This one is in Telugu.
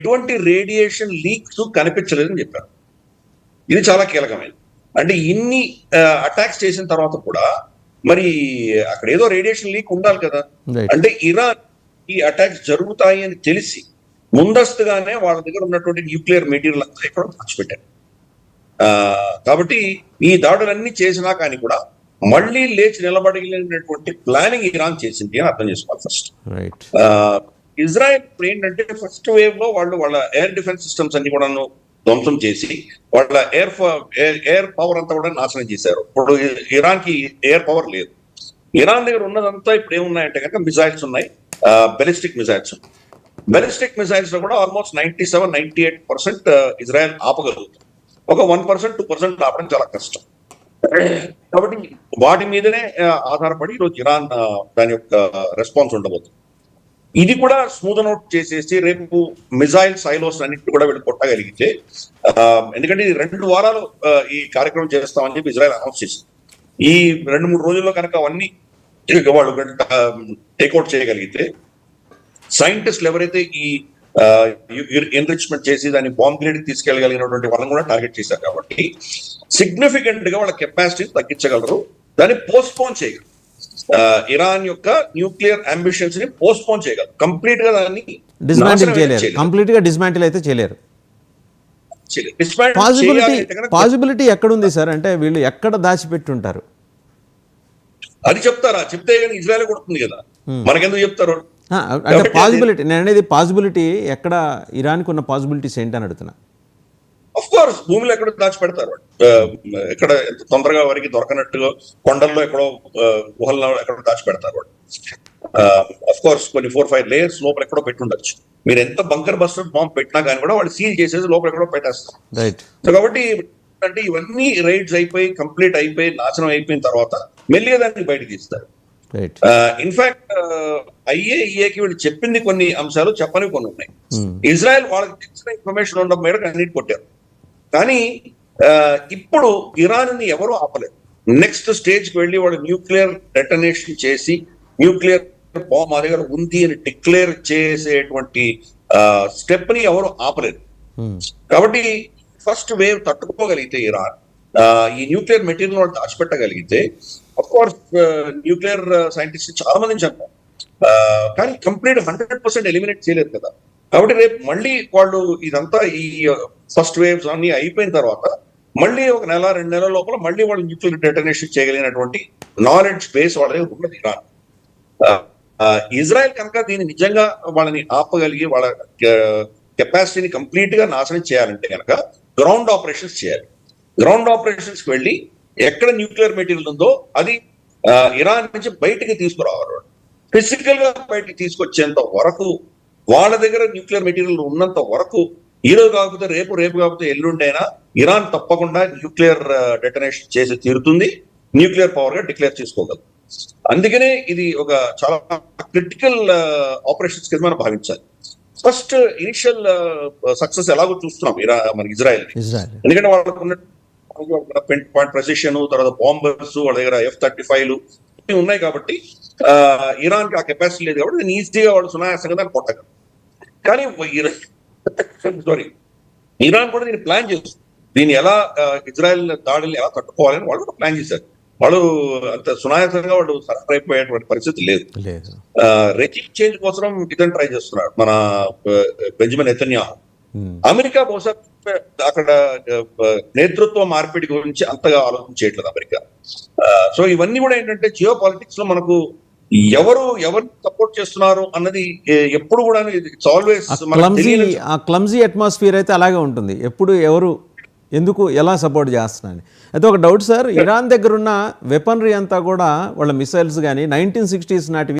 ఎటువంటి రేడియేషన్ లీక్స్ కనిపించలేదని చెప్పారు. ఇది చాలా కీలకమైనది. అంటే ఇన్ని అటాక్స్ చేసిన తర్వాత కూడా మరి అక్కడ ఏదో రేడియేషన్ లీక్ ఉండాలి కదా. అంటే ఇరాన్ ఈ అటాక్స్ జరుగుతాయి అని తెలిసి ముందస్తుగానే వాళ్ళ దగ్గర ఉన్నటువంటి న్యూక్లియర్ మెటీరియల్ అంతా ఎక్కడో దాచిపెట్టారు. కాబట్టి ఈ దాడులన్నీ చేసినా కానీ కూడా మళ్ళీ లేచి నిలబడగలిగినటువంటి ప్లానింగ్ ఇరాన్ చేసింది అని అర్థం చేసుకోవాలి ఫస్ట్. ఇజ్రాయెల్ ఏంటంటే ఫస్ట్ వేవ్ లో వాళ్ళ ఎయిర్ డిఫెన్స్ సిస్టమ్స్ అన్ని కూడా ధ్వంసం చేసి వాళ్ళ ఎయిర్ పవర్ అంతా కూడా నాశనం చేశారు. ఇప్పుడు ఇరాన్ కి ఎయిర్ పవర్ లేదు. ఇరాన్ దగ్గర ఉన్నదంతా ఇప్పుడు ఏమున్నాయంటే కనుక మిసైల్స్ ఉన్నాయి, బెలిస్టిక్ మిసైల్స్. బెలిస్టిక్ మిసైల్స్ లో కూడా ఆల్మోస్ట్ 97-98% ఇజ్రాయెల్ ఆపగలుగుతుంది. ఒక 1%, 2% ఆపడం చాలా కష్టం. కాబట్టి వాటి మీదనే ఆధారపడి ఈరోజు ఇరాన్ దాని యొక్క రెస్పాన్స్ ఉండబోతుంది. ఇది కూడా స్మూత్ అవుట్ చేసేసి రేపు మిజైల్ సైలోస్ అన్నింటినీ కూడా వీళ్ళు కొట్టగలిగితే, ఎందుకంటే ఇది 2 వారాలు ఈ కార్యక్రమం చేస్తామని చెప్పి ఇజ్రాయెల్ అనౌన్స్ చేసింది. ఈ 2-3 రోజుల్లో కనుక అవన్నీ వాళ్ళు టేక్అవుట్ చేయగలిగితే సైంటిస్టులు ఎవరైతే ఈ ఎన్రిచ్మెంట్ చేసి దాన్ని బాంబ్ గ్రేడ్కి తీసుకెళ్ళగలిగినటువంటి వాళ్ళని కూడా టార్గెట్ చేశారు. కాబట్టి సిగ్నిఫికెంట్ గా వాళ్ళ కెపాసిటీని తగ్గించగలరు, దాన్ని పోస్ట్పోన్ చేయగలరు. ఇరాన్ యొక్క న్యూక్లియర్ అంబిషన్స్ ని పోస్ట్పోన్ చేయగలరు. కంప్లీట్ గా దాన్ని డిస్మాంటిల్ అయితే చేయలేరు. పాసిబిలిటీ ఎక్కడుంది సార్? అంటే వీళ్ళు ఎక్కడ దాచిపెట్టుంటారు? అది చెప్తారా? చెప్తే కానీ ఇజ్రాయెల్ కొడుతుంది కదా, మనకెందుకు చెప్తారు? అంటే పాసిబిలిటీ, నేను అనేది పాసిబిలిటీ ఎక్కడ, ఇరాన్కి ఉన్న పాసిబిలిటీస్ ఏంటని అడుగుతున్నా. అఫ్ కోర్స్ భూమిలో ఎక్కడో దాచిపెడతారు. ఎక్కడ తొందరగా వారికి దొరకనట్టుగా కొండల్లో ఎక్కడో గుహల్లో ఎక్కడో దాచిపెడతారు. అఫ్ కోర్స్ కొన్ని 4-5 లేయర్స్ లోపల ఎక్కడో పెట్టుండొచ్చు. మీరు ఎంత బంకర్ బస్టర్ బాంబ్ పెట్టినా కానీ కూడా వాళ్ళు సీల్ చేసేసి లోపల ఎక్కడో పెట్టేస్తారు. సో కాబట్టి అంటే ఇవన్నీ రైడ్స్ అయిపోయి కంప్లీట్ అయిపోయి నాశనం అయిపోయిన తర్వాత మెల్లిగా దాన్ని బయటకు తీస్తారు. ఇన్ఫాక్ట్ ఐఏఈఏకి వీళ్ళు చెప్పింది కొన్ని అంశాలు, చెప్పని కొన్ని ఉన్నాయి. ఇజ్రాయెల్ వాళ్ళకి తెలిసిన ఇన్ఫర్మేషన్ ఉండడం మేరకు అన్నిటి కొట్టారు. కానీ ఇప్పుడు ఇరాన్ ని ఎవరు ఆపలేదు. నెక్స్ట్ స్టేజ్ కి వెళ్ళి వాళ్ళు న్యూక్లియర్ డెటనేషన్ చేసి న్యూక్లియర్ బాంబ్ మా దగ్గర ఉంది అని డిక్లేర్ చేసేటువంటి స్టెప్ ని ఎవరు ఆపలేదు. కాబట్టి ఫస్ట్ వేవ్ తట్టుకోగలిగితే ఇరాన్ ఈ న్యూక్లియర్ మెటీరియల్ వాళ్ళు దాచిపెట్టగలిగితే, అఫ్ కోర్స్ న్యూక్లియర్ సైంటిస్ట్ చాలా మందిని చంపారు, కానీ కంప్లీట్ 100% ఎలిమినేట్ చేయలేదు కదా. కాబట్టి రేపు మళ్ళీ వాళ్ళు ఇదంతా ఈ ఫస్ట్ వేవ్స్ అన్ని అయిపోయిన తర్వాత మళ్ళీ 1-2 నెలల లోపల మళ్ళీ వాళ్ళు న్యూక్లియర్ డెటనేషన్ చేయగలిగినటువంటి నాలెడ్జ్ బేస్ వాళ్ళ దగ్గర ఉన్నది ఇరాన్. ఇజ్రాయెల్ కనుక దీన్ని నిజంగా వాళ్ళని ఆపగలిగి వాళ్ళ కెపాసిటీని కంప్లీట్ గా నాశనం చేయాలంటే కనుక గ్రౌండ్ ఆపరేషన్స్ చేయాలి. గ్రౌండ్ ఆపరేషన్స్ కి వెళ్ళి ఎక్కడ న్యూక్లియర్ మెటీరియల్ ఉందో అది ఇరాన్ నుంచి బయటికి తీసుకురావాలి. ఫిజికల్ గా బయటికి తీసుకొచ్చేంత వరకు, వాళ్ళ దగ్గర న్యూక్లియర్ మెటీరియల్ ఉన్నంత వరకు, ఈరోజు కాకపోతే రేపు, రేపు కాకపోతే ఎల్లుండైనా ఇరాన్ తప్పకుండా న్యూక్లియర్ డెటనేషన్ చేసి తీరుతుంది, న్యూక్లియర్ పవర్ గా డిక్లేర్ చేసుకోగలదు. అందుకనే ఇది ఒక చాలా క్రిటికల్ ఆపరేషన్స్ కింద మనం భావించాలి. ఫస్ట్ ఇనిషియల్ సక్సెస్ ఎలాగో చూస్తున్నాం మన ఇజ్రాయెల్, ఎందుకంటే వాళ్ళకున్న పాయింట్ ప్రెసిషన్, తర్వాత బాంబర్స్, వాళ్ళ దగ్గర F-35 ఉన్నాయి. కాబట్టి ఇరాన్ కి ఆ కెపాసిటీ లేదు కాబట్టి నేను ఈజీగా వాళ్ళు సునాయాసంగా దాన్ని కొట్టగలరు. కానీ ఇరాన్ కూడా దీన్ని ప్లాన్ చేస్తుంది. దీన్ని ఎలా ఇజ్రాయెల్ దాడుల్ని ఎలా తట్టుకోవాలని వాళ్ళు కూడా ప్లాన్ చేశారు. వాళ్ళు అంత సునాయాసంగా వాళ్ళు సరెండర్ అయిపోయేటువంటి పరిస్థితి లేదు. రెజిమ్ చేంజ్ కోసం ఇతను ట్రై చేస్తున్నాడు మన బెంజమిన్ నెతన్యాహు. అమెరికా బహుశా అక్కడ నేతృత్వ మార్పిడి గురించి అంతగా ఆలోచన చేయట్లేదు అమెరికా. సో ఇవన్నీ కూడా ఏంటంటే జియో పాలిటిక్స్ లో మనకు ఎవరు సపోర్ట్ చేస్తున్నారు అన్నది ఎప్పుడు కూడా క్లమ్జీ అట్మాస్ఫియర్ అయితే అలాగే ఉంటుంది. ఎప్పుడు ఎవరు ఎందుకు ఎలా సపోర్ట్ చేస్తున్నాను. అయితే ఒక డౌట్ సార్, ఇరాన్ దగ్గర ఉన్న వెపనరీ అంతా కూడా వాళ్ళ మిసైల్స్ కానీ 1960s నాటివి